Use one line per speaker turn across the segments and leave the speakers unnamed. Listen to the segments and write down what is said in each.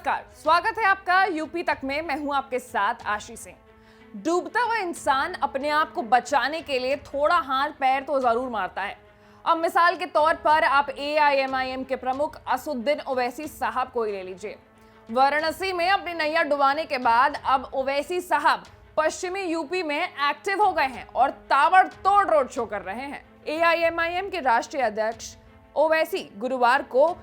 नमस्कार, स्वागत है आपका यूपी तक में। मैं हूं आपके साथ आशी सिंह। डूबता हुआ इंसान अपने आप को बचाने के लिए थोड़ा हाथ पैर तो जरूर मारता है। अब मिसाल के तौर पर आप AIMIM के प्रमुख असदुद्दीन ओवैसी साहब को ही ले लीजिए। वाराणसी में अपनी नैया डुबाने के बाद अब ओवैसी साहब पश्चिमी यूपी में एक्टिव हो गए हैं और ताबड़तोड़ रोड शो कर रहे हैं। AIMIM के राष्ट्रीय अध्यक्ष ओवैसी गुरुवार को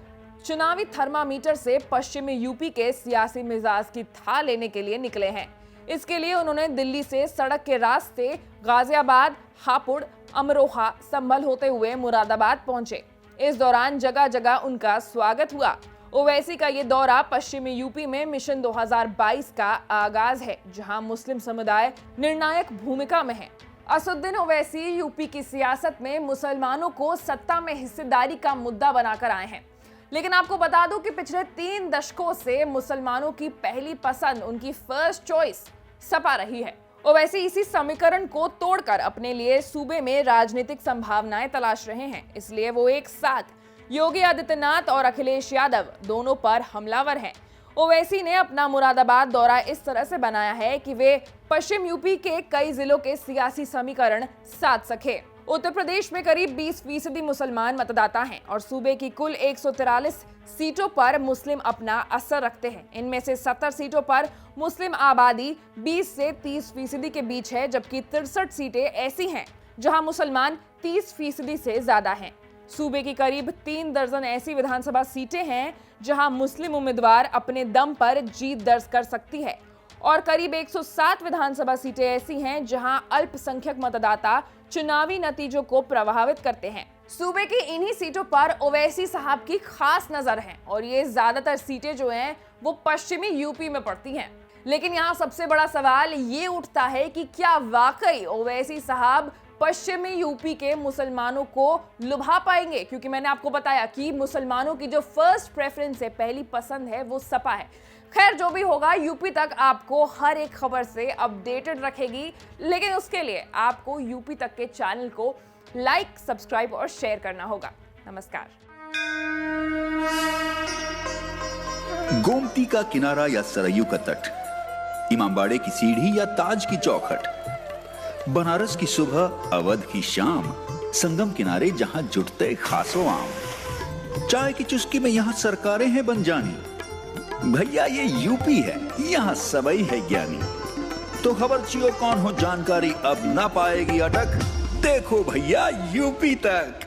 चुनावी थर्मामीटर से पश्चिमी यूपी के सियासी मिजाज की था लेने के लिए निकले हैं। इसके लिए उन्होंने दिल्ली से सड़क के रास्ते गाजियाबाद, हापुड़, अमरोहा, संभल होते हुए मुरादाबाद पहुंचे। इस दौरान जगह जगह उनका स्वागत हुआ। ओवैसी का ये दौरा पश्चिमी यूपी में मिशन 2022 का आगाज है, जहां मुस्लिम समुदाय निर्णायक भूमिका में है। असदुद्दीन ओवैसी यूपी की सियासत में मुसलमानों को सत्ता में हिस्सेदारी का मुद्दा बनाकर आए हैं, लेकिन आपको बता दूं कि पिछले 3 दशकों से मुसलमानों की पहली पसंद, उनकी फर्स्ट चॉइस सपा रही है। ओवैसी इसी समीकरण को तोड़कर अपने लिए सूबे में राजनीतिक संभावनाएं तलाश रहे हैं। इसलिए वो एक साथ योगी आदित्यनाथ और अखिलेश यादव दोनों पर हमलावर हैं। ओवैसी ने अपना मुरादाबाद दौरा इस तरह से बनाया है कि वे पश्चिम यूपी के कई जिलों के सियासी समीकरण साध सके। उत्तर प्रदेश में करीब 20% मुसलमान मतदाता हैं और सूबे की कुल 143 सीटों पर मुस्लिम अपना असर रखते हैं। इनमें से 70 सीटों पर मुस्लिम आबादी 20 से 30% के बीच है, जबकि 63 सीटें ऐसी हैं जहां मुसलमान 30% से ज्यादा हैं। सूबे की करीब 3 दर्जन ऐसी विधानसभा सीटें हैं जहां मुस्लिम उम्मीदवार अपने दम पर जीत दर्ज कर सकती है और करीब 107 विधानसभा सीटें ऐसी हैं जहां अल्पसंख्यक मतदाता चुनावी नतीजों को प्रभावित करते हैं। सूबे की इन्हीं सीटों पर ओवैसी साहब की खास नजर है और ये ज्यादातर सीटें जो हैं वो पश्चिमी यूपी में पड़ती हैं। लेकिन यहाँ सबसे बड़ा सवाल ये उठता है कि क्या वाकई ओवैसी साहब पश्चिमी यूपी के मुसलमानों को लुभा पाएंगे, क्योंकि मैंने आपको बताया कि मुसलमानों की जो फर्स्ट प्रेफरेंस है, पहली पसंद है, वो सपा है। खैर, जो भी होगा, यूपी तक आपको हर एक खबर से अपडेटेड रखेगी, लेकिन उसके लिए आपको यूपी तक के चैनल को लाइक, सब्सक्राइब और शेयर करना होगा। नमस्कार।
गोमती का किनारा या सरयू का तट, इमामबाड़े की सीढ़ी या ताज की चौखट, बनारस की सुबह, अवध की शाम, संगम किनारे जहां जुटते खासो आम, चाय की चुस्की में यहां सरकारें हैं बन जानी। भैया ये यूपी है, यहाँ सबई है ज्ञानी। तो खबर चियो कौन हो जानकारी अब ना पाएगी अटक, देखो भैया यूपी तक।